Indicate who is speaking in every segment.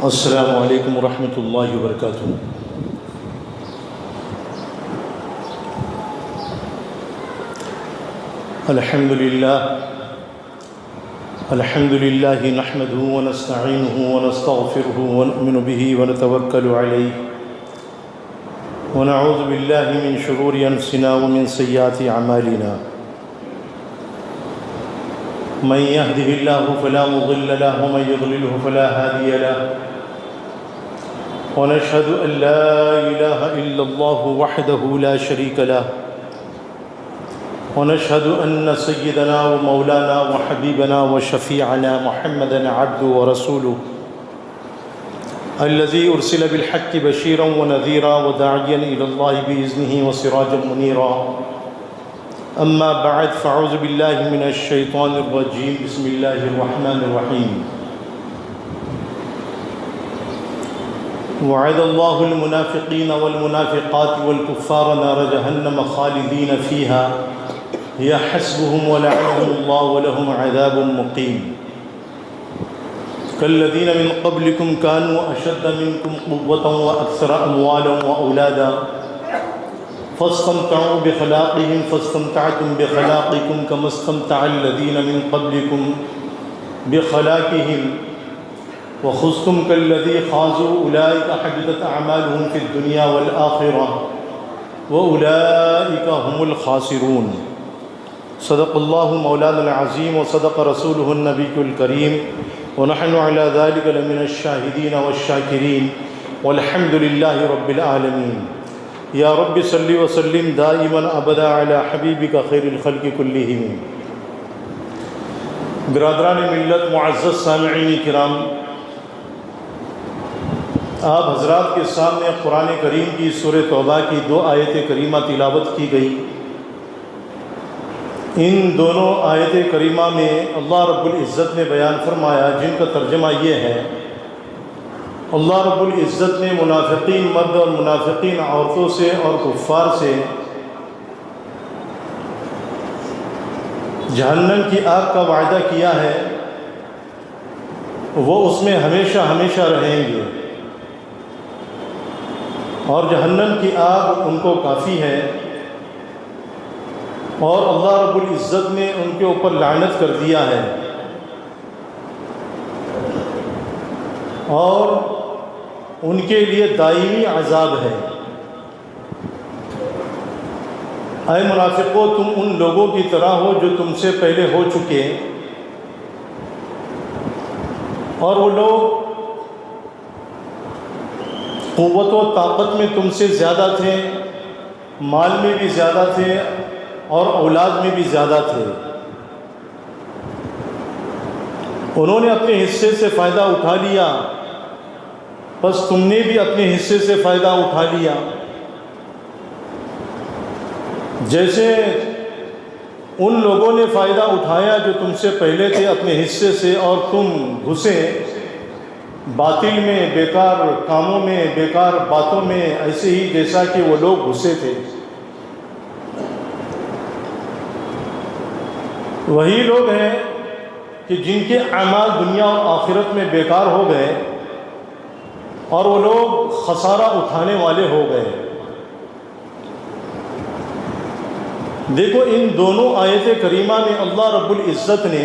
Speaker 1: السلام علیکم ورحمۃ اللہ وبرکاتہ۔ الحمد للہ نحمده ونستعینه ونستغفره ونؤمن به ونتوکل علیہ ونعوذ باللہ من شرور انفسنا ومن سیئات اعمالنا، من يهده الله فلا مضل له ومن يضلله فلا هادي له، ونشهد أن لا إله إلا الله وحده لا شريك له، ونشهد أن سيدنا ومولانا وحبيبنا وشفيعنا محمدا عبده ورسوله الذي أرسل بالحق بشيرا ونذيرا وداعيا إلى الله بإذنه وسراجا منيرا، أما بعد فأعوذ بالله من الشيطان الرجيم، بسم الله الرحمن الرحيم۔ وعد الله المنافقين والمنافقات والكفار نار جهنم خالدين فيها هي حسبهم ولعنهم الله ولهم عذاب مقيم، كالذين من قبلكم كانوا أشد منكم قوة وأكثر أموالا وأولادا فاستمتعوا بخلاقهم فاستمتعتم بخلاقكم كما استمتع الذين من قبلكم بخلاقهم وخذتم كالذي خاضوا أولئك حبطت أعمالهم في الدنيا والآخرة وأولئك هم الخاسرون۔ صدق الله مولانا العظيم وصدق رسوله النبي الكريم، ونحن على ذلك لمن الشاهدين والشاكرين والحمد لله رب العالمين۔ یا رب صلی وسلم دائما ابدا علی حبیبک خیر الخلق کلہم۔ برادران ملت، معزز سامعین کرام، آپ حضرات کے سامنے قرآن کریم کی سورہ توبہ کی 2 آیت کریمہ تلاوت کی گئی۔ ان دونوں آیت کریمہ میں اللہ رب العزت نے بیان فرمایا، جن کا ترجمہ یہ ہے، اللہ رب العزت نے منافقین مرد اور منافقین عورتوں سے اور کفار سے جہنم کی آگ کا وعدہ کیا ہے، وہ اس میں ہمیشہ ہمیشہ رہیں گے، اور جہنم کی آگ ان کو کافی ہے، اور اللہ رب العزت نے ان کے اوپر لعنت کر دیا ہے، اور ان کے لیے دائمی عذاب ہے۔ اے منافقو، تم ان لوگوں کی طرح ہو جو تم سے پہلے ہو چکے، اور وہ لوگ قوت و طاقت میں تم سے زیادہ تھے، مال میں بھی زیادہ تھے اور اولاد میں بھی زیادہ تھے۔ انہوں نے اپنے حصے سے فائدہ اٹھا لیا، بس تم نے بھی اپنے حصے سے فائدہ اٹھا لیا۔ جیسے ان لوگوں نے فائدہ اٹھایا جو تم سے پہلے تھے اپنے حصے سے، اور تم گھسے باطل میں، بیکار کاموں میں، بیکار باتوں میں، ایسے ہی جیسا کہ وہ لوگ گھسے تھے۔ وہی لوگ ہیں کہ جن کے اعمال دنیا اور آخرت میں بیکار ہو گئے، اور وہ لوگ خسارہ اٹھانے والے ہو گئے۔ دیکھو، ان دونوں آیت کریمہ میں اللہ رب العزت نے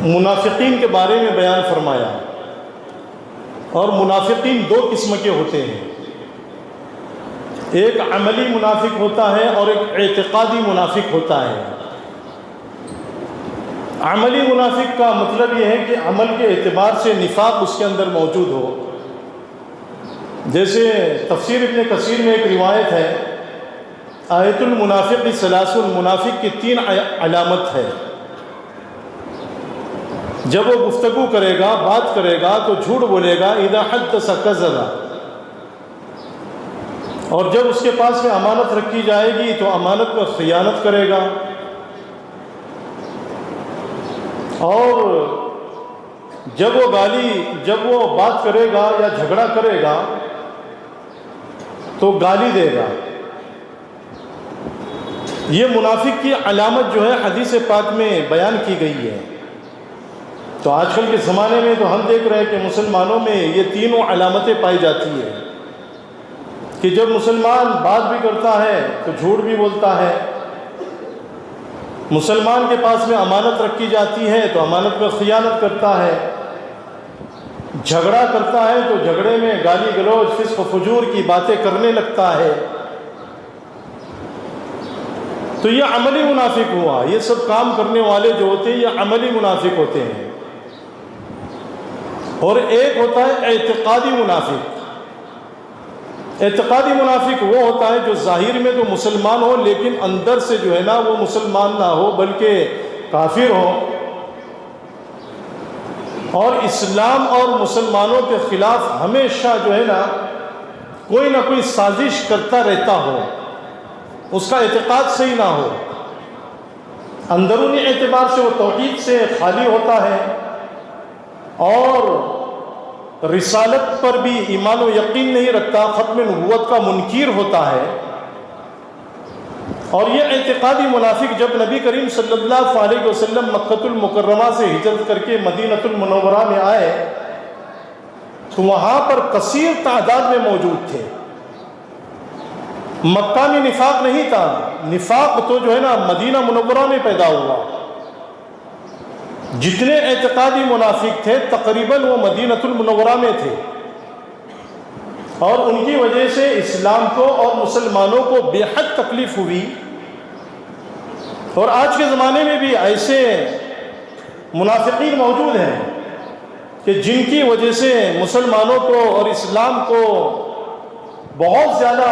Speaker 1: منافقین کے بارے میں بیان فرمایا، اور منافقین 2 قسم کے ہوتے ہیں، ایک عملی منافق ہوتا ہے اور ایک اعتقادی منافق ہوتا ہے۔ عملی منافق کا مطلب یہ ہے کہ عمل کے اعتبار سے نفاق اس کے اندر موجود ہو۔ جیسے تفسیر ابن کثیر میں ایک روایت ہے، آیت المنافق ثلاث، المنافق کی 3 علامت ہے۔ جب وہ گفتگو کرے گا، بات کرے گا تو جھوٹ بولے گا، اذا حدث کذب، اور جب اس کے پاس میں امانت رکھی جائے گی تو امانت میں خیانت کرے گا، اور جب وہ بات کرے گا یا جھگڑا کرے گا تو گالی دے گا۔ یہ منافق کی علامت جو ہے حدیث پاک میں بیان کی گئی ہے۔ تو آج کل کے زمانے میں تو ہم دیکھ رہے ہیں کہ مسلمانوں میں یہ تینوں علامتیں پائی جاتی ہیں کہ جب مسلمان بات بھی کرتا ہے تو جھوٹ بھی بولتا ہے، مسلمان کے پاس میں امانت رکھی جاتی ہے تو امانت میں خیانت کرتا ہے، جھگڑا کرتا ہے تو جھگڑے میں گالی گلوچ فسق و فجور کی باتیں کرنے لگتا ہے۔ تو یہ عملی منافق ہوا۔ یہ سب کام کرنے والے جو ہوتے ہیں یہ عملی منافق ہوتے ہیں۔ اور ایک ہوتا ہے اعتقادی منافق۔ اعتقادی منافق وہ ہوتا ہے جو ظاہر میں تو مسلمان ہو لیکن اندر سے جو ہے نا وہ مسلمان نہ ہو بلکہ کافر ہو، اور اسلام اور مسلمانوں کے خلاف ہمیشہ جو ہے نا کوئی نہ کوئی سازش کرتا رہتا ہو، اس کا اعتقاد صحیح نہ ہو، اندرونی اعتبار سے وہ توحید سے خالی ہوتا ہے اور رسالت پر بھی ایمان و یقین نہیں رکھتا، ختم نبوت کا منکر ہوتا ہے۔ اور یہ اعتقادی منافق جب نبی کریم صلی اللہ علیہ وسلم مکۃ المکرمہ سے ہجرت کر کے مدینۃ المنورہ میں آئے تو وہاں پر کثیر تعداد میں موجود تھے۔ مکہ میں نفاق نہیں تھا، نفاق تو جو ہے نا مدینہ منورہ میں پیدا ہوا۔ جتنے اعتقادی منافق تھے تقریباً وہ مدینۃ المنورہ میں تھے، اور ان کی وجہ سے اسلام کو اور مسلمانوں کو بے حد تکلیف ہوئی۔ اور آج کے زمانے میں بھی ایسے منافقین موجود ہیں کہ جن کی وجہ سے مسلمانوں کو اور اسلام کو بہت زیادہ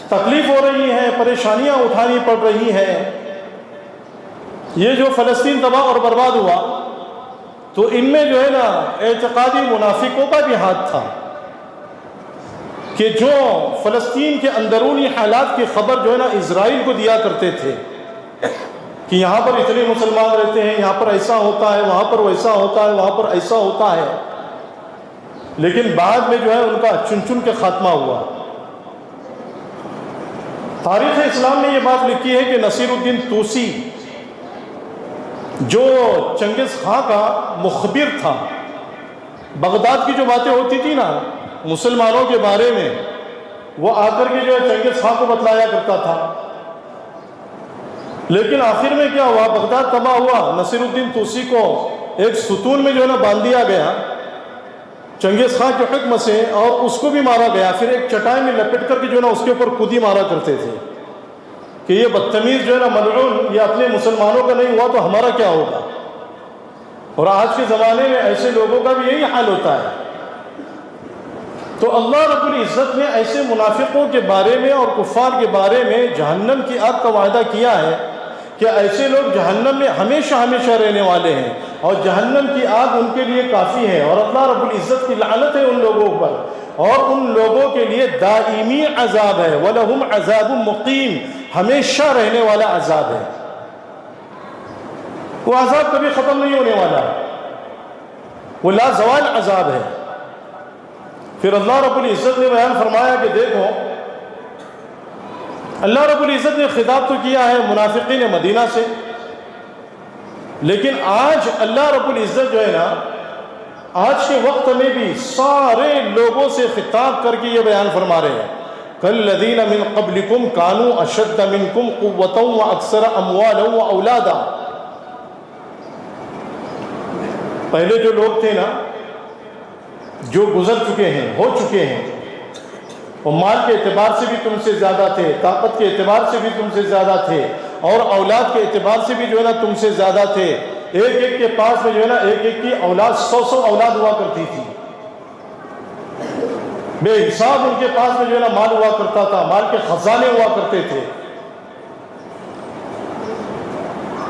Speaker 1: تکلیف ہو رہی ہے، پریشانیاں اٹھانی پڑ رہی ہیں۔ یہ جو فلسطین تباہ اور برباد ہوا تو ان میں جو ہے نا اعتقادی منافقوں کا بھی ہاتھ تھا کہ جو فلسطین کے اندرونی حالات کی خبر جو ہے نا اسرائیل کو دیا کرتے تھے کہ یہاں پر اتنے مسلمان رہتے ہیں، یہاں پر ایسا ہوتا ہے، وہاں پر ویسا ہوتا ہے، وہاں پر ایسا ہوتا ہے، لیکن بعد میں جو ہے ان کا چن چن کے خاتمہ ہوا۔ تاریخ اسلام نے یہ بات لکھی ہے کہ نصیر الدین طوسی جو چنگیز خان کا مخبر تھا، بغداد کی جو باتیں ہوتی تھی نا مسلمانوں کے بارے میں وہ آ کر کے جو ہے چنگیز خان کو بتلایا کرتا تھا، لیکن آخر میں کیا ہوا، بغداد تباہ ہوا، نصیر الدین طوسی کو ایک ستون میں جو ہے نا باندھ دیا گیا چنگیز خان کے حکم سے، اور اس کو بھی مارا گیا۔ پھر ایک چٹائی میں لپٹ کر کے جو ہے نا اس کے اوپر کودی مارا کرتے تھے کہ یہ بدتمیز جو ہے نا ملعون، یہ اپنے مسلمانوں کا نہیں ہوا تو ہمارا کیا ہوگا۔ اور آج کے زمانے میں ایسے لوگوں کا بھی یہی حال ہوتا ہے۔ تو اللہ رب العزت نے ایسے منافقوں کے بارے میں اور کفار کے بارے میں جہنم کی آگ کا وعدہ کیا ہے کہ ایسے لوگ جہنم میں ہمیشہ ہمیشہ رہنے والے ہیں، اور جہنم کی آگ ان کے لیے کافی ہے، اور اللہ رب العزت کی لعنت ہے ان لوگوں پر، اور ان لوگوں کے لیے دائمی عذاب ہے، وَلَهُمْ عَذَابٌ مُقِيمٌ، ہمیشہ رہنے والا عذاب ہے۔ وہ عذاب کبھی ختم نہیں ہونے والا، وہ لا زوال عذاب ہے۔ پھر اللہ رب العزت نے بیان فرمایا کہ دیکھو، اللہ رب العزت نے خطاب تو کیا ہے منافقین مدینہ سے، لیکن آج اللہ رب العزت جو ہے نا آج کے وقت میں بھی سارے لوگوں سے خطاب کر کے یہ بیان فرما رہے ہیں، کالذین من قبلکم کانوا اشد منکم قوۃ واکثر اموالا واولادا۔ پہلے جو لوگ تھے نا جو گزر چکے ہیں، ہو چکے ہیں، وہ مال کے اعتبار سے بھی تم سے زیادہ تھے، طاقت کے اعتبار سے بھی تم سے زیادہ تھے، اور اولاد کے اعتبار سے بھی جو ہے نا تم سے زیادہ تھے۔ ایک ایک کے پاس میں جو ہے نا ایک ایک کی اولاد 100 اولاد ہوا کرتی تھی، بے حساب ان کے پاس میں جو ہے نا مال ہوا کرتا تھا، مال کے خزانے ہوا کرتے تھے،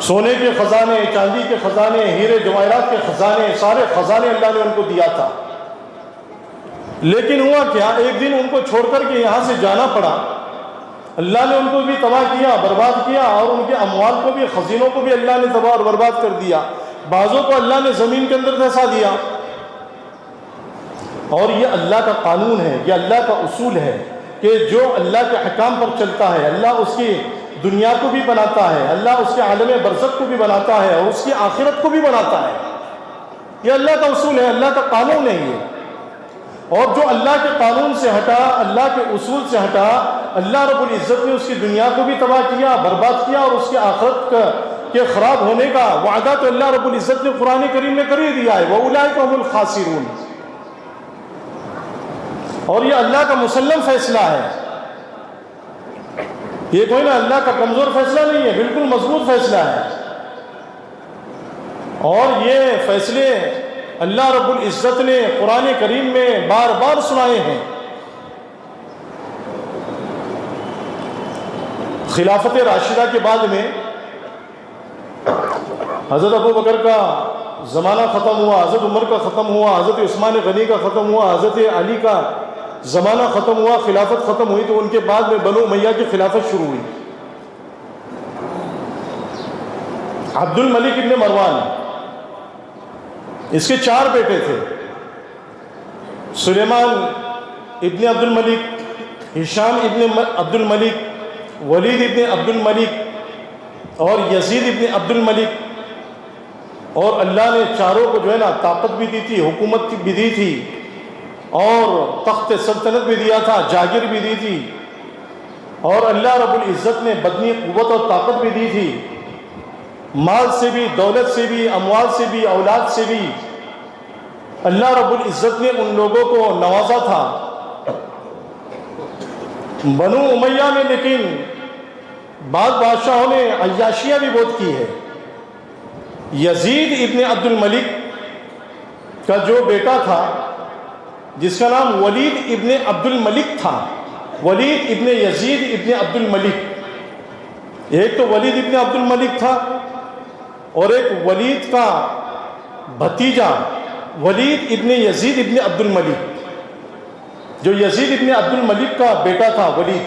Speaker 1: سونے کے خزانے، چاندی کے خزانے، ہیرے جواہرات کے خزانے، سارے خزانے اللہ نے ان کو دیا تھا۔ لیکن ہوا کیا، ایک دن ان کو چھوڑ کر کے یہاں سے جانا پڑا، اللہ نے ان کو بھی تباہ کیا، برباد کیا، اور ان کے اموال کو بھی، خزینوں کو بھی اللہ نے تباہ اور برباد کر دیا، بعضوں کو اللہ نے زمین کے اندر دھسا دیا۔ اور یہ اللہ کا قانون ہے، یہ اللہ کا اصول ہے کہ جو اللہ کے حکام پر چلتا ہے، اللہ اس کی دنیا کو بھی بناتا ہے، اللہ اس کے عالم برزخ کو بھی بناتا ہے اور اس کی آخرت کو بھی بناتا ہے۔ یہ اللہ کا اصول ہے، اللہ کا قانون ہے یہ۔ اور جو اللہ کے قانون سے ہٹا، اللہ کے اصول سے ہٹا، اللہ رب العزت نے اس کی دنیا کو بھی تباہ کیا، برباد کیا، اور اس کی آخرت کے خراب ہونے کا وعدہ تو اللہ رب العزت نے قرآن کریم میں کر ہی دیا ہے، وَأُولَٰئِكَ هُمُ الْخَاسِرُونَ۔ اور یہ اللہ کا مسلم فیصلہ ہے، یہ کوئی نا اللہ کا کمزور فیصلہ نہیں ہے، بالکل مضبوط فیصلہ ہے۔ اور یہ فیصلے اللہ رب العزت نے قرآن کریم میں بار بار سنائے ہیں۔ خلافت راشدہ کے بعد میں حضرت ابو بکر کا زمانہ ختم ہوا، حضرت عمر کا ختم ہوا، حضرت عثمان غنی کا ختم ہوا، حضرت علی کا زمانہ ختم ہوا، خلافت ختم ہوئی، تو ان کے بعد میں بنو امیہ کی خلافت شروع ہوئی۔ عبد الملک ابن مروان، اس کے 4 بیٹے تھے، سلیمان ابن عبد الملک، ہشام ابن عبد الملک، ولید ابن عبد الملک اور یزید ابن عبد الملک۔ اور اللہ نے چاروں کو جو ہے نا طاقت بھی دی تھی، حکومت بھی دی تھی، اور تخت سلطنت بھی دیا تھا، جاگیر بھی دی تھی، اور اللہ رب العزت نے بدنی قوت اور طاقت بھی دی تھی، مال سے بھی، دولت سے بھی، اموال سے بھی، اولاد سے بھی اللہ رب العزت نے ان لوگوں کو نوازا تھا۔ بنو امیہ میں لیکن بعض بادشاہوں نے عیاشیاں بھی بہت کی ہے۔ یزید ابن عبد الملک کا جو بیٹا تھا، جس کا نام ولید ابن عبد الملک تھا، ولید ابن یزید ابن عبد الملک، ایک تو ولید ابن عبد الملک تھا اور ایک ولید کا بھتیجا ولید ابن یزید ابن عبد الملک، جو یزید ابن عبد الملک کا بیٹا تھا ولید۔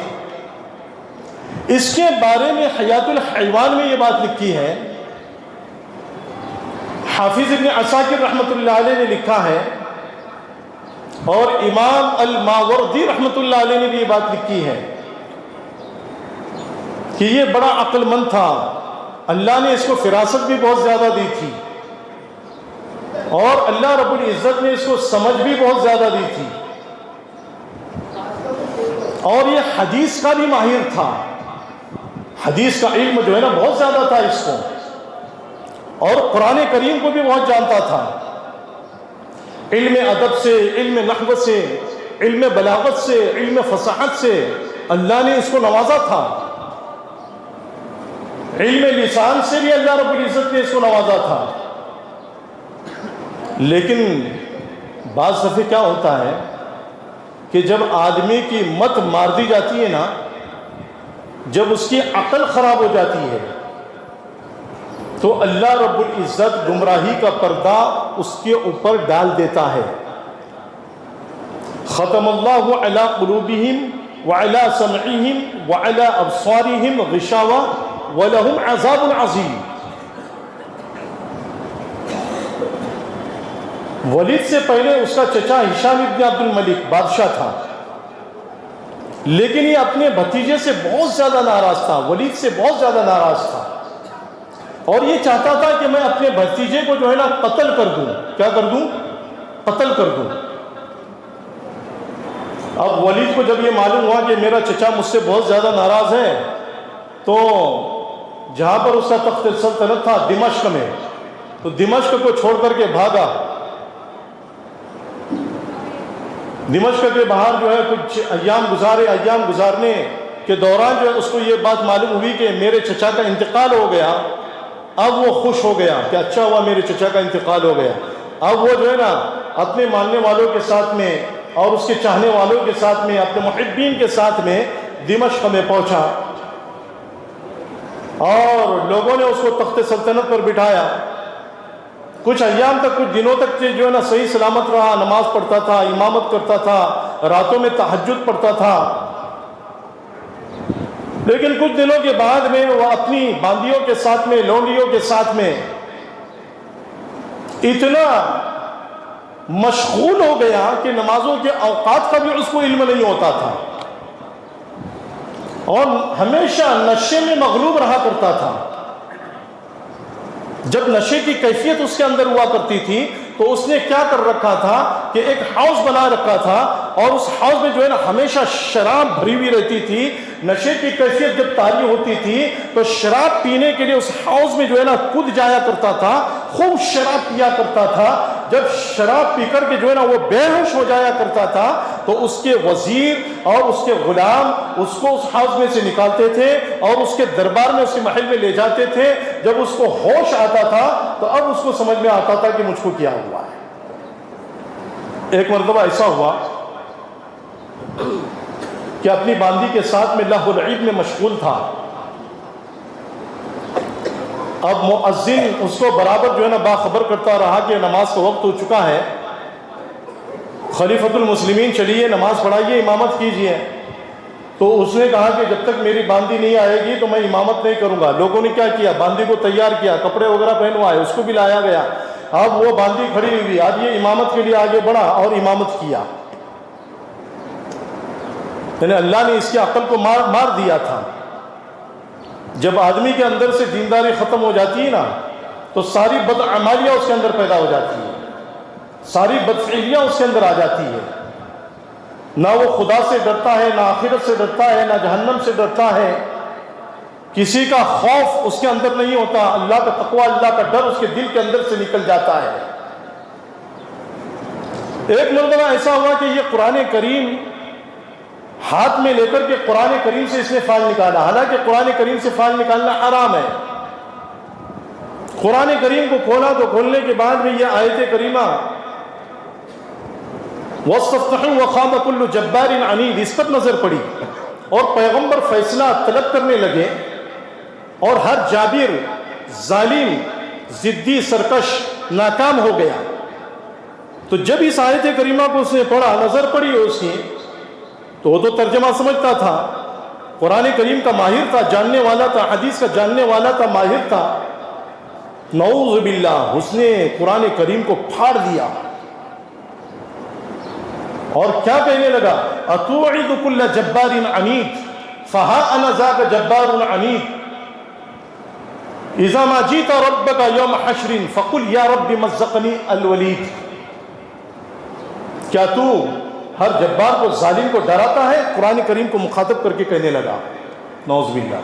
Speaker 1: اس کے بارے میں حیات الحیوان میں یہ بات لکھی ہے، حافظ ابن عساکر رحمۃ اللہ علیہ نے لکھا ہے، اور امام الماوردی رحمۃ اللہ علیہ نے بھی یہ بات لکھی ہے کہ یہ بڑا عقل مند تھا، اللہ نے اس کو فراست بھی بہت زیادہ دی تھی، اور اللہ رب العزت نے اس کو سمجھ بھی بہت زیادہ دی تھی، اور یہ حدیث کا بھی ماہر تھا، حدیث کا علم جو ہے نا بہت زیادہ تھا اس کو، اور قرآن کریم کو بھی بہت جانتا تھا، علم ادب سے، علم نحو سے، علم بلاغت سے، علم فصاحت سے اللہ نے اس کو نوازا تھا، علم لسان سے بھی اللہ رب العزت نے اس کو نوازا تھا۔ لیکن بعض دفعے کیا ہوتا ہے کہ جب آدمی کی مت مار دی جاتی ہے نا، جب اس کی عقل خراب ہو جاتی ہے، تو اللہ رب العزت گمراہی کا پردہ اس کے اوپر ڈال دیتا ہے۔ ختم اللہ علی قلوبہم وعلی سمعہم وعلی ابصارہم غشاوہ ولہم عذاب عظیم۔ ولید سے پہلے اس کا چچا ہشام ابن عبد الملک بادشاہ تھا، لیکن یہ اپنے بھتیجے سے بہت زیادہ ناراض تھا، ولید سے بہت زیادہ ناراض تھا، اور یہ چاہتا تھا کہ میں اپنے بھتیجے کو جو ہے نا قتل کر دوں۔ کیا کر دوں؟ قتل کر دوں۔ اب ولید کو جب یہ معلوم ہوا کہ میرا چچا مجھ سے بہت زیادہ ناراض ہے، تو جہاں پر اس کا تخت سلطنت تھا دمشق میں، تو دمشق کو چھوڑ کر کے بھاگا۔ دمشق کے باہر جو ہے کچھ ایام گزارے، ایام گزارنے کے دوران جو ہے اس کو یہ بات معلوم ہوئی کہ میرے چچا کا انتقال ہو گیا۔ اب وہ خوش ہو گیا کہ اچھا ہوا میرے چچا کا انتقال ہو گیا۔ اب وہ جو ہے نا اپنے ماننے والوں کے ساتھ میں اور اس کے چاہنے والوں کے ساتھ میں، اپنے محبین کے ساتھ میں دمشق میں پہنچا، اور لوگوں نے اس کو تخت سلطنت پر بٹھایا۔ کچھ ایام تک، کچھ دنوں تک جو ہے نا صحیح سلامت رہا، نماز پڑھتا تھا، امامت کرتا تھا، راتوں میں تہجد پڑھتا تھا، لیکن کچھ دنوں کے بعد میں وہ اپنی باندیوں کے ساتھ میں، لونڈیوں کے ساتھ میں اتنا مشغول ہو گیا کہ نمازوں کے اوقات کا بھی اس کو علم نہیں ہوتا تھا۔ اور ہمیشہ نشے میں مغلوب رہا کرتا تھا. جب نشے کی کیفیت اس کے اندر ہوا کرتی تھی تو اس نے کیا کر رکھا تھا کہ ایک ہاؤس بنا رکھا تھا، اور اس ہاؤس میں جو ہے نا ہمیشہ شراب بھری ہوئی رہتی تھی. نشے کی کیفیت جب طاری ہوتی تھی تو شراب پینے کے لیے اس ہاؤس میں جو ہے نا کود جایا کرتا تھا، خوب شراب پیا کرتا تھا. جب شراب پی کر کے جو ہے نا وہ بے ہوش ہو جایا کرتا تھا تو اس کے وزیر اور اس کے غلام اس کو اس ہاؤس میں سے نکالتے تھے اور اس کے دربار میں، اس کے محل میں لے جاتے تھے. جب اس کو ہوش آتا تھا تو اب اس کو سمجھ میں آتا تھا کہ مجھ کو کیا ہوا ہے. ایک مرتبہ ایسا ہوا کہ اپنی باندی کے ساتھ میں لہو العید میں مشغول تھا. اب مؤذن اس کو برابر جو ہے نا باخبر کرتا رہا کہ نماز کا وقت ہو چکا ہے، خلیفۃ المسلمین چلیے نماز پڑھائیے، امامت کیجیے. تو اس نے کہا کہ جب تک میری باندی نہیں آئے گی تو میں امامت نہیں کروں گا. لوگوں نے کیا کیا، باندی کو تیار کیا، کپڑے وغیرہ پہنوائے، اس کو بھی لایا گیا. اب وہ باندی کھڑی ہوئی، اب یہ امامت کے لیے آگے بڑھا اور امامت کیا. یعنی اللہ نے اس کی عقل کو مار دیا تھا. جب آدمی کے اندر سے دینداری ختم ہو جاتی ہے نا تو ساری بدعمالیاں اس کے اندر پیدا ہو جاتی ہے، ساری بدفعلیاں اس کے اندر آ جاتی ہے. نہ وہ خدا سے ڈرتا ہے، نہ آخرت سے ڈرتا ہے، نہ جہنم سے ڈرتا ہے. کسی کا خوف اس کے اندر نہیں ہوتا. اللہ کا تقوی، اللہ کا ڈر اس کے دل کے اندر سے نکل جاتا ہے. ایک مرتبہ ایسا ہوا کہ یہ قرآن کریم ہاتھ میں لے کر کے قرآن کریم سے اس نے فال نکالا. حالانکہ قرآن کریم سے فال نکالنا حرام ہے. قرآن کریم کو کھولا تو کھولنے کے بعد میں یہ آیت کریمہ وَاسْتَفْتَحُوا وَخَابَ كُلُّ جَبَّارٍ عَنِيدٍ اس پر نظر پڑی اور پیغمبر فیصلہ طلب کرنے لگے، اور ہر جابر، ظالم، ضدی، سرکش ناکام ہو گیا. تو جب اس آیت کریمہ کو اس نے پڑھا، نظر پڑی اس کی، تو وہ تو ترجمہ سمجھتا تھا، قرآن کریم کا ماہر تھا، جاننے والا تھا، حدیث کا جاننے والا تھا، ماہر تھا. نعوذ باللہ، اس نے قرآن کریم کو پھاڑ دیا اور کیا کہنے لگا، اتوعد کل جبار عنید فہا انا ذاک جبار عنید اذا ما جیت ربک یوم حشر فقل یا رب مزقنی الولید. کیا تو ہر جبار کو، ظالم کو ڈراتا ہے؟ قرآن کریم کو مخاطب کر کے کہنے لگا، نعوذ باللہ.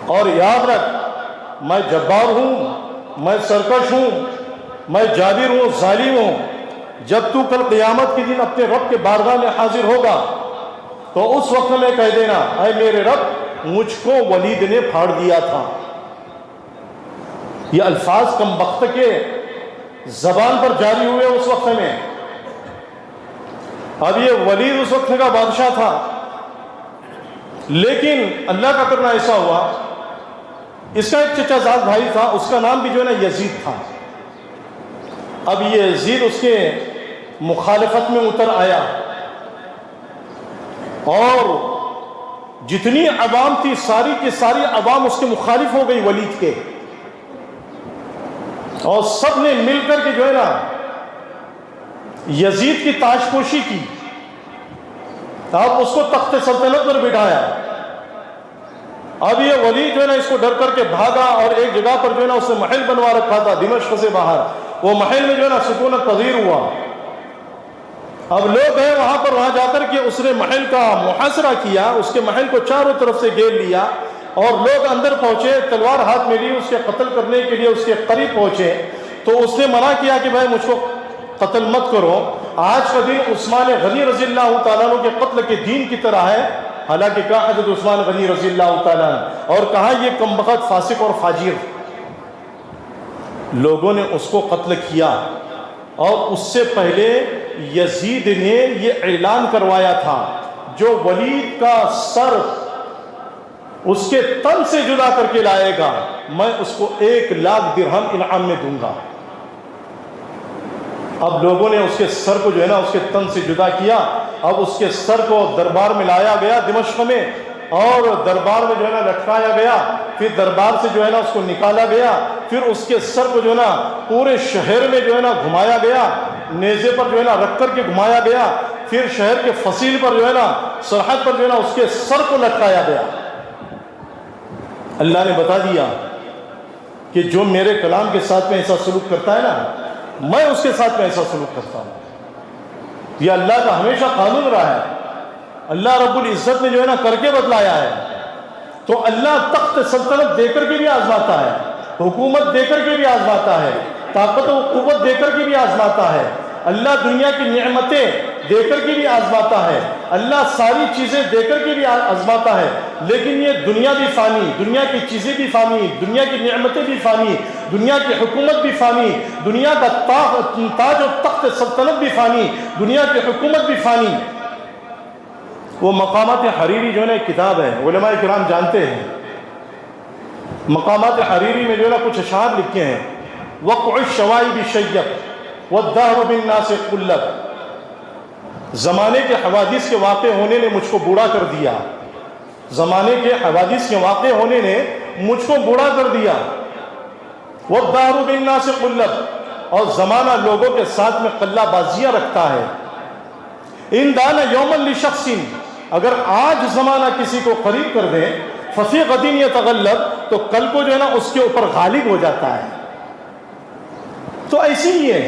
Speaker 1: اور یاد رکھ، میں جبار ہوں، میں سرکش ہوں، میں جابر ہوں، ظالم ہوں. جب تو کل قیامت کے دن اپنے رب کے بارگاہ میں حاضر ہوگا تو اس وقت میں کہہ دینا، اے میرے رب، مجھ کو ولید نے پھاڑ دیا تھا. یہ الفاظ کم بخت کے زبان پر جاری ہوئے اس وقت میں. اب یہ ولید اس وقت کا بادشاہ تھا، لیکن اللہ کا کرنا ایسا ہوا، اس کا ایک چچا زاد بھائی تھا، اس کا نام بھی جو ہے نا یزید تھا. اب یہ یزید اس کے مخالفت میں اتر آیا اور جتنی عوام تھی ساری کی ساری عوام اس کے مخالف ہو گئی ولید کے، اور سب نے مل کر کے جو ہے نا یزید کی تاج پوشی کی. اب اس کو تخت سلطنت پر بٹھایا. اب یہ ولید جو ہے نا اس کو ڈر کر کے بھاگا اور ایک جگہ پر جو ہے نا اس نے محل بنوا رکھا تھا دمشق سے باہر. وہ محل میں جو ہے نا سکونت پذیر ہوا. اب لوگ گئے وہاں پر، وہاں جا کر کے اس نے محل کا محاصرہ کیا، اس کے محل کو چاروں طرف سے گھیر لیا، اور لوگ اندر پہنچے، تلوار ہاتھ میں لی، اس کے قتل کرنے کے لیے اس کے قریب پہنچے. تو اس نے منع کیا کہ بھائی مجھ کو قتل مت کرو. آج کا دن عثمان غنی رضی اللہ تعالیٰ عنہ کے قتل کے دین کی طرح ہے. حالانکہ کہا حضرت عثمان غنی رضی اللہ تعالیٰ عنہ، اور کہا یہ کمبخت، فاسق اور فاجر. لوگوں نے اس کو قتل کیا، اور اس سے پہلے یزید نے یہ اعلان کروایا تھا، جو ولید کا سر اس کے تن سے جدا کر کے لائے گا میں اس کو 1,00,000 درہم انعام میں دوں گا. اب لوگوں نے اس کے سر کو جو ہے نا اس کے تن سے جدا کیا. اب اس کے سر کو دربار میں لایا گیا دمشق میں، اور دربار میں جو ہے نا لٹکایا گیا. پھر دربار سے جو ہے نا اس کو نکالا گیا. پھر اس کے سر کو جو ہے نا پورے شہر میں جو ہے نا گھمایا گیا، نیزے پر جو ہے نا رکھ کر کے گھمایا گیا. پھر شہر کے فصیل پر جو ہے نا، سرحد پر جو ہے نا اس کے سر کو لٹکایا گیا۔ اللہ نے بتا دیا کہ جو میرے کلام کے ساتھ میں ایسا سلوک کرتا ہے نا، میں اس کے ساتھ میں ایسا سلوک کرتا ہوں۔ یہ اللہ کا ہمیشہ قانون رہا ہے، اللہ رب العزت نے جو ہے نا کر کے بتلایا ہے۔ تو اللہ تخت سلطنت دے کر کے بھی آزماتا ہے، حکومت دے کر کے بھی آزماتا ہے، طاقت و قوت دے کر کے بھی آزماتا ہے، اللہ دنیا کی نعمتیں دے کر کے بھی آزماتا ہے، اللہ ساری چیزیں دے کر کے بھی آزماتا ہے۔ لیکن یہ دنیا بھی فانی، دنیا کی چیزیں بھی فانی، دنیا کی نعمتیں بھی فانی، دنیا کی حکومت بھی فانی، دنیا کا تاج و تخت سلطنت بھی فانی، دنیا کی حکومت بھی فانی۔ وہ مقامات حریری جو ہے نا ایک کتاب ہے، علماء کرام جانتے ہیں۔ مقامات حریری میں جو ہے نا کچھ اشعار لکھے ہیں، وقع الشوائب شیب والدہر بالناس قلب۔ زمانے کے حوادث کے واقع ہونے نے مجھ کو بوڑھا کر دیا، زمانے کے حوادث کے واقع ہونے نے مجھ کو بوڑھا کر دیا۔ والدہر بالناس قلب، اور زمانہ لوگوں کے ساتھ میں قلہ بازیاں رکھتا ہے۔ ان دان یوما لشخص، اگر آج زمانہ کسی کو قریب کر دے، ففی غد یتغلب، تو کل کو جو ہے نا اس کے اوپر غالب ہو جاتا ہے۔ تو ایسی ہی ہے،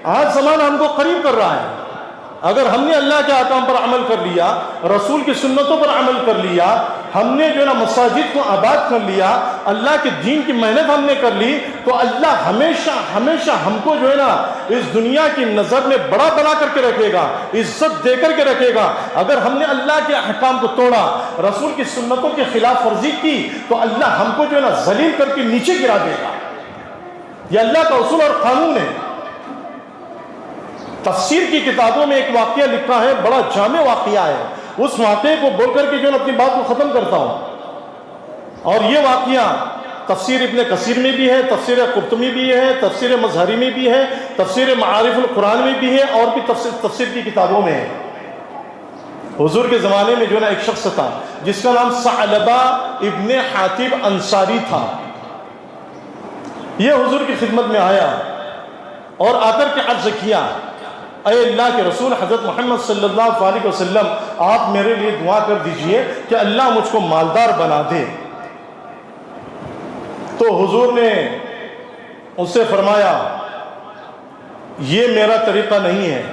Speaker 1: آج زمانہ ہم کو قریب کر رہا ہے، اگر ہم نے اللہ کے احکام پر عمل کر لیا، رسول کی سنتوں پر عمل کر لیا، ہم نے جو ہے نا مساجد کو آباد کر لیا، اللہ کے دین کی محنت ہم نے کر لی، تو اللہ ہمیشہ ہمیشہ ہم کو جو ہے نا اس دنیا کی نظر میں بڑا بنا کر کے رکھے گا، عزت دے کر کے رکھے گا۔ اگر ہم نے اللہ کے احکام کو توڑا، رسول کی سنتوں کی خلاف ورزی کی، تو اللہ ہم کو جو ہے نا ذلیل کر کے نیچے گرا دے گا۔ یہ اللہ کا اصول اور قانون ہے۔ تفسیر کی کتابوں میں ایک واقعہ لکھا ہے، بڑا جامع واقعہ ہے، اس واقعے کو بول کر کے جو ہے اپنی بات کو ختم کرتا ہوں۔ اور یہ واقعہ تفسیر ابن کثیر میں بھی ہے، تفسیر قرطبی بھی ہے، تفسیر مظہری میں بھی ہے، تفسیر معارف القرآن میں بھی ہے، اور بھی تفسیر کی کتابوں میں ہے۔ حضور کے زمانے میں جو ہے نا ایک شخص تھا جس کا نام ثعلبہ ابن حاتب انصاری تھا۔ یہ حضور کی خدمت میں آیا اور آ کر کے عرض کیا، اے اللہ کے رسول حضرت محمد صلی اللہ علیہ وسلم، آپ میرے لیے دعا کر دیجئے کہ اللہ مجھ کو مالدار بنا دے۔ تو حضور نے اس سے فرمایا، یہ میرا طریقہ نہیں ہے،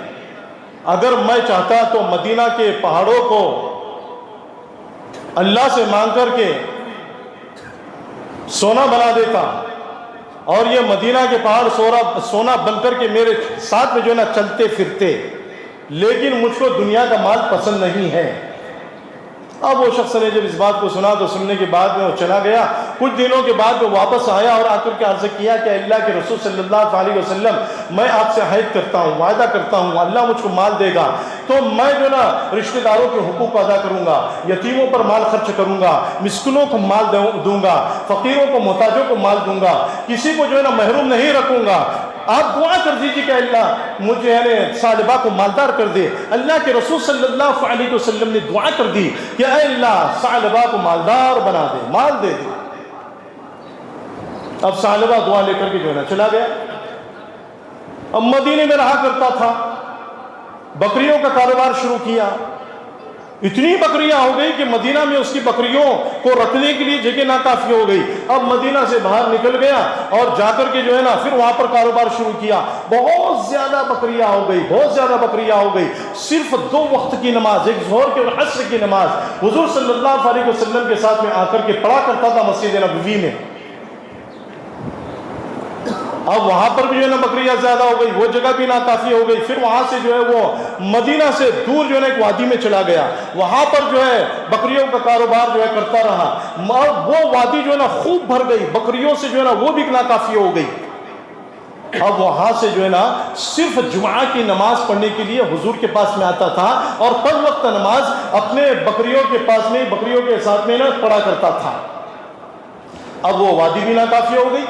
Speaker 1: اگر میں چاہتا تو مدینہ کے پہاڑوں کو اللہ سے مانگ کر کے سونا بنا دیتا، اور یہ مدینہ کے پہاڑ سونا بن کر کے میرے ساتھ میں جو ہے نا چلتے پھرتے، لیکن مجھ کو دنیا کا مال پسند نہیں ہے۔ اب وہ شخص نے جب اس بات کو سنا تو سننے کے بعد میں وہ چلا گیا۔ کچھ دنوں کے بعد وہ واپس آیا اور آ کر کے عرض کیا کہ اللہ کے رسول صلی اللہ علیہ وسلم، میں آپ سے عہد کرتا ہوں، وعدہ کرتا ہوں، اللہ مجھ کو مال دے گا تو میں جو نا رشتہ داروں کے حقوق ادا کروں گا، یتیموں پر مال خرچ کروں گا، مسکینوں کو مال دوں گا، فقیروں کو محتاجوں کو مال دوں گا، کسی کو جو ہے نا محروم نہیں رکھوں گا۔ آپ دعا کر دیجیے کہ اللہ مجھے یعنی ثعلبہ کو مالدار کر دے۔ اللہ کے رسول صلی اللہ علیہ وسلم نے دعا کر دی کہ اے اللہ ثعلبہ کو مالدار بنا دے، مال دے دے۔ اب ثعلبہ دعا لے کر کے جو ہے نا چلا گیا۔ اب مدینے میں رہا کرتا تھا، بکریوں کا کاروبار شروع کیا۔ اتنی بکریاں ہو گئی کہ مدینہ میں اس کی بکریوں کو رکھنے کے لیے جگہ ناکافی ہو گئی۔ اب مدینہ سے باہر نکل گیا اور جا کر کے جو ہے نا پھر وہاں پر کاروبار شروع کیا۔ بہت زیادہ بکریاں ہو گئی، بہت زیادہ بکریاں ہو گئی۔ صرف 2 وقت کی نماز، ایک ظہر کی اور عصر کی نماز حضور صلی اللہ علیہ وسلم کے ساتھ میں آ کر کے پڑھا کرتا تھا مسجد نبوی میں۔ اب وہاں پر بھی جو ہے نا بکریاں زیادہ ہو گئی، وہ جگہ بھی ناکافی ہو گئی۔ پھر وہاں سے جو ہے وہ مدینہ سے دور جو ہے نا ایک وادی میں چلا گیا، وہاں پر جو ہے بکریوں کا کاروبار جو ہے کرتا رہا۔ وہ وادی جو ہے نا خوب بھر گئی، بکریوں سے جو ہے نا وہ بھی ناکافی ہو گئی۔ اب وہاں سے جو ہے نا صرف جمعہ کی نماز پڑھنے کے لیے حضور کے پاس میں آتا تھا اور 5 وقت نماز اپنے بکریوں کے پاس میں، بکریوں کے ساتھ میں نا پڑھا کرتا تھا۔ اب وہ وادی بھی ناکافی ہو گئی،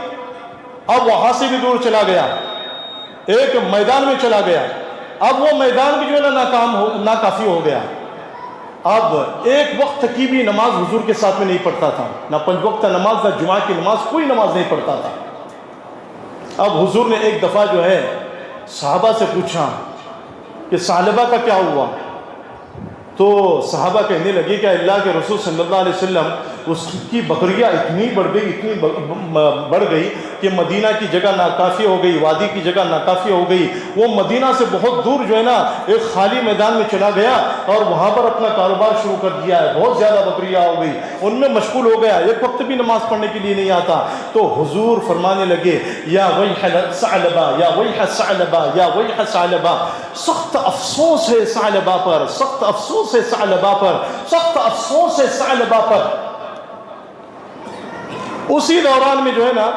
Speaker 1: اب وہاں سے بھی دور چلا گیا، ایک میدان میں چلا گیا۔ اب وہ میدان بھی جو ہے نا ناکافی ہو گیا۔ اب ایک وقت کی بھی نماز حضور کے ساتھ میں نہیں پڑھتا تھا، نہ 5 وقت نماز، نہ جمعہ کی نماز، کوئی نماز نہیں پڑھتا تھا۔ اب حضور نے ایک دفعہ جو ہے صحابہ سے پوچھا کہ ثعلبہ کا کیا ہوا؟ تو صحابہ کہنے لگے کہ اللہ کے رسول صلی اللہ علیہ وسلم اس کی بکریاں اتنی بڑھ گئی کہ مدینہ کی جگہ ناکافی ہو گئی، وادی کی جگہ ناکافی ہو گئی. وہ مدینہ سے بہت دور جو ہے نا ایک خالی میدان میں چلا گیا اور وہاں پر اپنا کاروبار شروع کر دیا ہے. بہت زیادہ بکریاں ہو گئی، ان میں مشغول ہو گیا، ایک وقت بھی نماز پڑھنے کے لیے نہیں آتا. تو حضور فرمانے لگے یا ویح ثعلبہ یا ویح ثعلبہ یا ویح ثعلبہ، سخت افسوس ہے ثعلبہ پر، سخت افسوس ہے ثعلبہ پر، سخت افسوس ہے ثعلبہ پر. اسی دوران میں جو ہے نا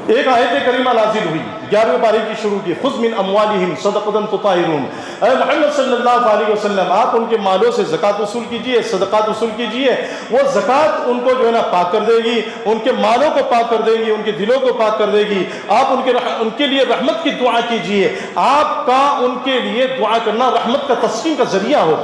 Speaker 1: ایک آیت کریمہ نازل ہوئی، 11ویں پارے کی شروع کی، خذ من اموالہم صدقۃ تطہرہم. اے محمد صلی اللہ علیہ وسلم آپ ان کے مالوں سے زکوٰۃ وصول کیجئے، صدقات وصول کیجئے. وہ زکوٰۃ ان کو جو ہے نا پاک کر دے گی، ان کے مالوں کو پاک کر دے گی، ان کے دلوں کو پاک کر دے گی. آپ ان کے لیے رحمت کی دعا کیجئے. آپ کا ان کے لیے دعا کرنا رحمت کا تسکین کا ذریعہ ہو.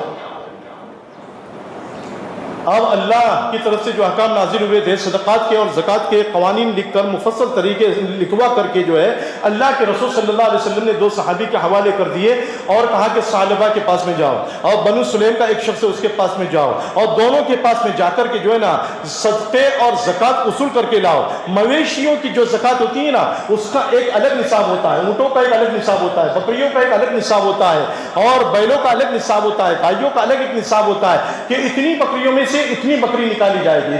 Speaker 1: اب اللہ کی طرف سے جو احکام نازل ہوئے تھے صدقات کے اور زکوٰۃ کے قوانین لکھ کر مفصل طریقے لکھوا کر کے جو ہے اللہ کے رسول صلی اللہ علیہ وسلم نے 2 صحابی کے حوالے کر دیے اور کہا کہ ثعلبہ کے پاس میں جاؤ اور بنو سلیم کا ایک شخص ہے اس کے پاس میں جاؤ اور دونوں کے پاس میں جا کر کے جو ہے نا صدقے اور زکوٰۃ وصول کر کے لاؤ. مویشیوں کی جو زکوٰۃ ہوتی ہے نا اس کا ایک الگ نصاب ہوتا ہے، اونٹوں کا ایک الگ نصاب ہوتا ہے، بکریوں کا ایک الگ نصاب ہوتا ہے اور بیلوں کا الگ نصاب ہوتا ہے، گائیوں کا الگ ایک نصاب ہوتا ہے کہ اتنی بکریوں میں سے اتنی بکری نکالی جائے گی،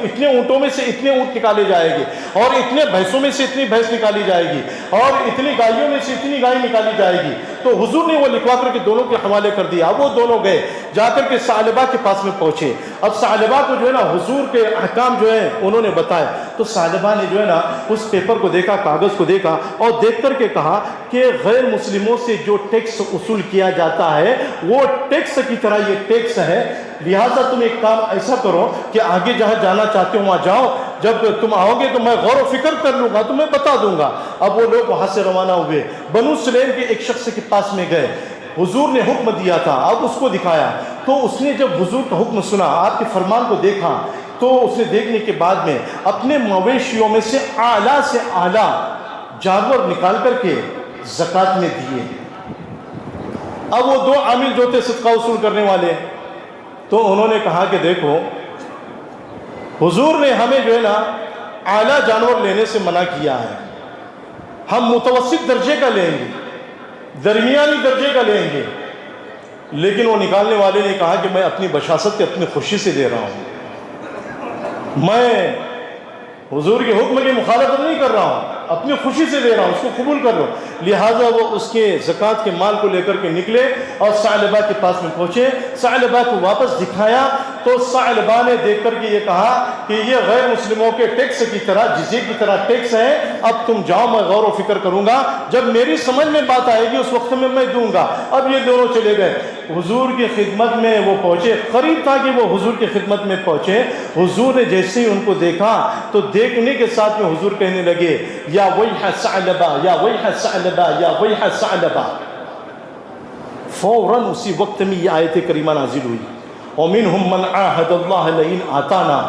Speaker 1: اتنے اونٹوں میں سے اتنے اونٹ نکالے جائے گی اور اتنے بھینسوں میں سے اتنی بھینس نکالی جائے گی اور اتنی گائیوں میں سے اتنی گائے نکالی جائے گی. تو حضور نے وہ لکھوا کر کے دونوں کے حوالے کر دیا. وہ دونوں گئے جا کر کے ثعلبہ کے پاس میں پہنچے. اب ثعلبہ کو جو ہے نا حضور کے احکام جو ہیں انہوں نے بتائے. تو ثعلبہ نے جو ہے نا اس پیپر کو دیکھا، کاغذ کو دیکھا اور دیکھ کر کے کہا کہ غیر مسلموں سے جو ٹیکس وصول کیا جاتا ہے وہ ٹیکس کی طرح یہ ٹیکس ہے، لہٰذا تم ایک کام ایسا کرو کہ آگے جہاں جانا چاہتے ہو وہاں جاؤ، جب تم آؤ گے تو میں غور و فکر کر لوں گا، تمہیں بتا دوں گا. اب وہ لوگ وہاں سے روانہ ہوئے، بنو سلیم کے ایک شخص کے پاس میں گئے. حضور نے حکم دیا تھا، اب اس کو دکھایا. تو اس نے جب حضور کا حکم سنا، آپ کے فرمان کو دیکھا، تو اس نے دیکھنے کے بعد میں اپنے مویشیوں میں سے اعلیٰ سے اعلیٰ جانور نکال کر کے زکوٰۃ میں دیے. اب وہ 2 عامل جو تھے صدقہ وصول کرنے والے، تو انہوں نے کہا کہ دیکھو حضور نے ہمیں جو ہے نا اعلیٰ جانور لینے سے منع کیا ہے، ہم متوسط درجے کا لیں گے، درمیانی درجے کا لیں گے. لیکن وہ نکالنے والے نے کہا کہ میں اپنی بشاست کے اپنی خوشی سے دے رہا ہوں، میں حضور کے حکم کی مخالفت نہیں کر رہا ہوں، اپنی خوشی سے دے رہا ہوں، اس کو قبول کر لو. لہٰذا وہ اس کے زکوٰۃ کے مال کو لے کر کے نکلے اور ثعلبہ کے پاس میں پہنچے. ثعلبہ کو واپس دکھایا تو ثعلبہ نے دیکھ کر کے یہ کہا کہ یہ غیر مسلموں کے ٹیکس کی طرح، جزیے کی طرح ٹیکس ہے، اب تم جاؤ، میں غور و فکر کروں گا، جب میری سمجھ میں بات آئے گی اس وقت میں دوں گا. اب یہ دونوں چلے گئے، حضور کی خدمت میں وہ پہنچے. قریب تھا کہ وہ حضور کی خدمت میں پہنچے. حضور نے جیسے ہی ان کو دیکھا تو دیکھنے کے ساتھ میں حضور کہنے لگے یا ویح ثعلبہ یا ویح ثعلبہ یا ویح ثعلبہ. فوراً اسی وقت میں یہ آیت کریمہ نازل ہوئی، وَمِنْهُمْ مَنْ عَاهَدَ اللَّهَ لَئِنْ آتَانَا.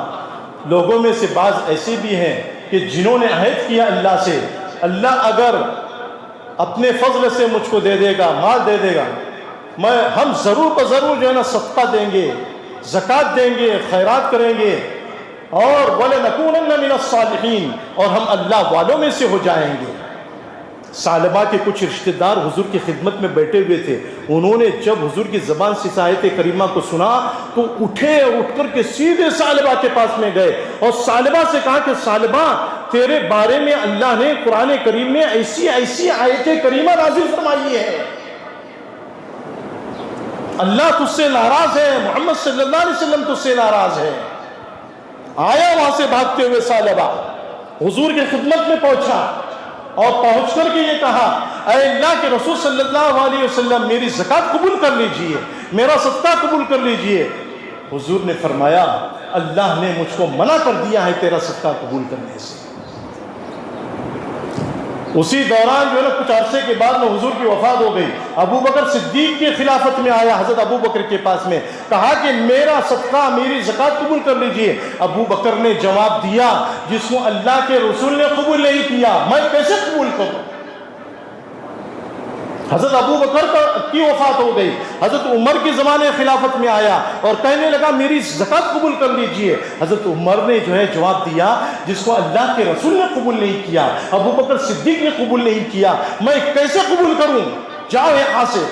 Speaker 1: لوگوں میں سے بعض ایسے بھی ہیں کہ جنہوں نے عہد کیا اللہ سے، اللہ اگر اپنے فضل سے مجھ کو دے دے گا، مال دے دے گا، ہم ضرور بضرور جو ہے نا صدقہ دیں گے، زکوٰۃ دیں گے، خیرات کریں گے، اور وَلَنَكُونَنَّ مِنَ الصَّالِحِينَ، اور ہم اللہ والوں میں سے ہو جائیں گے. ثعلبہ کے کچھ رشتہ دار حضور کی خدمت میں بیٹھے ہوئے تھے. انہوں نے جب حضور کی زبان سے آیت کریمہ کو سنا تو اٹھ کر کے سیدھے ثعلبہ کے پاس میں گئے اور ثعلبہ سے کہا کہ ثعلبہ تیرے بارے میں اللہ نے قرآن کریم میں ایسی ایسی آیت کریمہ نازل فرمائی ہے، اللہ تجھ سے ناراض ہے، محمد صلی اللہ علیہ وسلم تجھ سے ناراض ہے. آیا وہاں سے بھاگتے ہوئے ثعلبہ حضور کی خدمت میں پہنچا اور پہنچ کر کے یہ کہا اے اللہ کے رسول صلی اللہ علیہ وسلم میری زکوٰۃ قبول کر لیجئے، میرا صدقہ قبول کر لیجئے. حضور نے فرمایا اللہ نے مجھ کو منع کر دیا ہے تیرا صدقہ قبول کرنے سے. اسی دوران جو ہے نا کچھ عرصے کے بعد میں حضور کی وفات ہو گئی. ابو بکر صدیق کی خلافت میں آیا حضرت ابو بکر کے پاس میں، کہا کہ میرا صدقہ میری زکوٰۃ قبول کر لیجئے. ابو بکر نے جواب دیا جس کو اللہ کے رسول نے قبول نہیں کیا، میں کیسے قبول کروں؟ حضرت ابو بکر کی وفات ہو گئی، حضرت عمر کے زمانے خلافت میں آیا اور کہنے لگا میری زکوٰۃ قبول کر لیجئے۔ حضرت عمر نے جو ہے جواب دیا جس کو اللہ کے رسول نے قبول نہیں کیا، ابو بکر صدیق نے قبول نہیں کیا، میں کیسے قبول کروں؟ جاؤ یہاں سے۔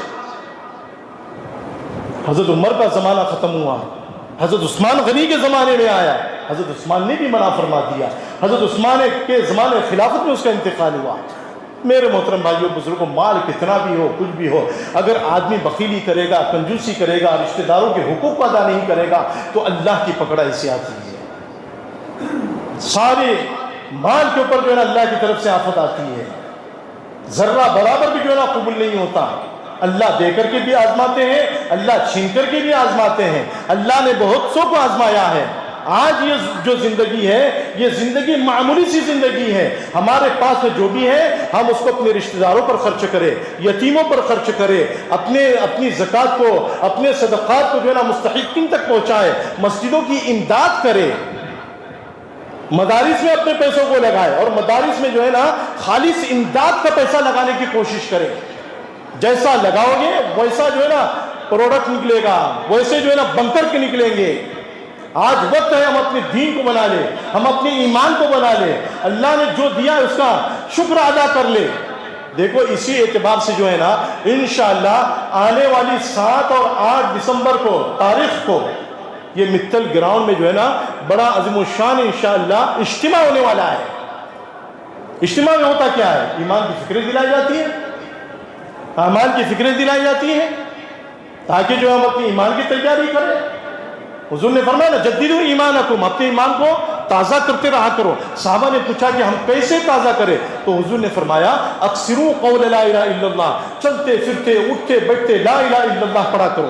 Speaker 1: حضرت عمر کا زمانہ ختم ہوا، حضرت عثمان غنی کے زمانے میں آیا، حضرت عثمان نے بھی منع فرما دیا، حضرت عثمان کے زمانے خلافت میں اس کا انتقال ہوا۔ میرے محترم بھائیوں بزرگوں، مال کتنا بھی ہو، کچھ بھی ہو، اگر آدمی بخیلی کرے گا، کنجوسی کرے گا، رشتہ داروں کے حقوق کو ادا نہیں کرے گا تو اللہ کی پکڑ ایسے آتی ہے۔ سارے مال کے اوپر جو ہے نا اللہ کی طرف سے آفت آتی ہے، ذرہ برابر بھی جو ہے نا قبول نہیں ہوتا۔ اللہ دے کر کے بھی آزماتے ہیں، اللہ چھین کر کے بھی آزماتے ہیں۔ اللہ نے بہت سو کو آزمایا ہے۔ آج یہ جو زندگی ہے یہ زندگی معمولی سی زندگی ہے، ہمارے پاس جو بھی ہے ہم اس کو اپنے رشتہ داروں پر خرچ کریں، یتیموں پر خرچ کریں، اپنی زکوٰۃ کو، اپنے صدقات کو جو ہے نا مستحقین تک پہنچائے، مسجدوں کی امداد کرے، مدارس میں اپنے پیسوں کو لگائے اور مدارس میں جو ہے نا خالص امداد کا پیسہ لگانے کی کوشش کرے۔ جیسا لگاؤ گے ویسا جو ہے نا پروڈکٹ نکلے گا، ویسے جو ہے نا بنکر کے نکلیں گے۔ آج وقت ہے ہم اپنے دین کو بنا لیں، ہم اپنے ایمان کو بنا لیں، اللہ نے جو دیا اس کا شکر ادا کر لے۔ دیکھو اسی اعتبار سے جو ہے نا انشاءاللہ آنے والی 7 اور 8 دسمبر کو تاریخ کو یہ متل گراؤنڈ میں جو ہے نا بڑا عظیم الشان انشاءاللہ اجتماع ہونے والا ہے۔ اجتماع میں ہوتا کیا ہے؟ ایمان کی فکریں دلائی جاتی ہیں، اعمال کی فکریں دلائی جاتی ہیں تاکہ جو ہم اپنی ایمان کی تیاری کریں۔ حضور نے فرمایا نا جددوا ایمانکم، اپنے ایمان کو تازہ کرتے رہا کرو۔ صحابہ نے پوچھا کہ ہم کیسے تازہ کریں؟ تو حضور نے فرمایا اکثروا قول لا الہ الا اللہ، چلتے پھرتے اٹھتے بیٹھتے لا الہ الا اللہ پڑھا کرو۔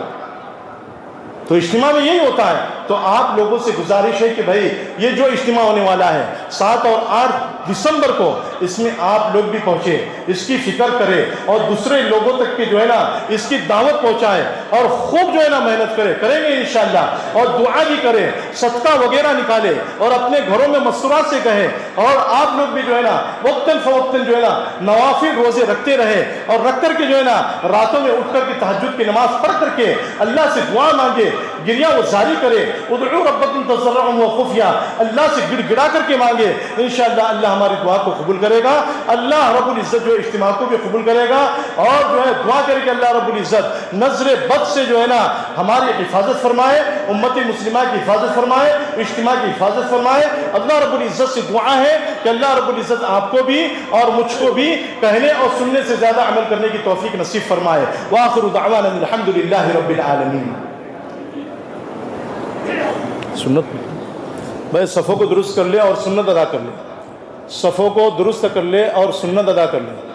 Speaker 1: تو اجتماع میں یہی ہوتا ہے۔ تو آپ لوگوں سے گزارش ہے کہ بھائی یہ جو اجتماع ہونے والا ہے 7 اور 8 دسمبر کو، اس میں آپ لوگ بھی پہنچے، اس کی فکر کریں اور دوسرے لوگوں تک کے جو ہے نا اس کی دعوت پہنچائیں اور خوب جو ہے نا محنت کریں گے انشاءاللہ، اور دعا بھی کریں، صدقہ وغیرہ نکالیں اور اپنے گھروں میں مسرات سے کہیں، اور آپ لوگ بھی جو ہے نا وقتاً فوقتاً جو ہے نا نوافل روزے رکھتے رہیں اور رکھ کر کے جو ہے نا راتوں میں اٹھ کر کے تہجد کی نماز پڑھ کر کے اللہ سے دعا مانگے، گریہ وزاری کرے، ادعوا ربکم تضرعا وخفیا، اللہ سے گڑ گڑا کر کے مانگے، انشاءاللہ اللہ ہماری دعا کو قبول کرے گا۔ اللہ رب العزت جو اجتماع کو بھی قبول کرے گا، اور جو ہے دعا کرے کہ اللہ رب العزت نظر بد سے جو ہے نا ہماری حفاظت فرمائے، امت مسلمہ کی حفاظت فرمائے، اجتماع کی حفاظت فرمائے۔ اللہ رب العزت سے دعا ہے کہ اللہ رب العزت آپ کو بھی اور مجھ کو بھی کہنے اور سننے سے زیادہ عمل کرنے کی توفیق نصیب فرمائے۔ وآخر دعوانا الحمدللہ رب العالمین۔ سنت بھائی صفوں کو درست کر لے اور سنت ادا کر لے، صفوں کو درست کر لے اور سنت ادا کر لے۔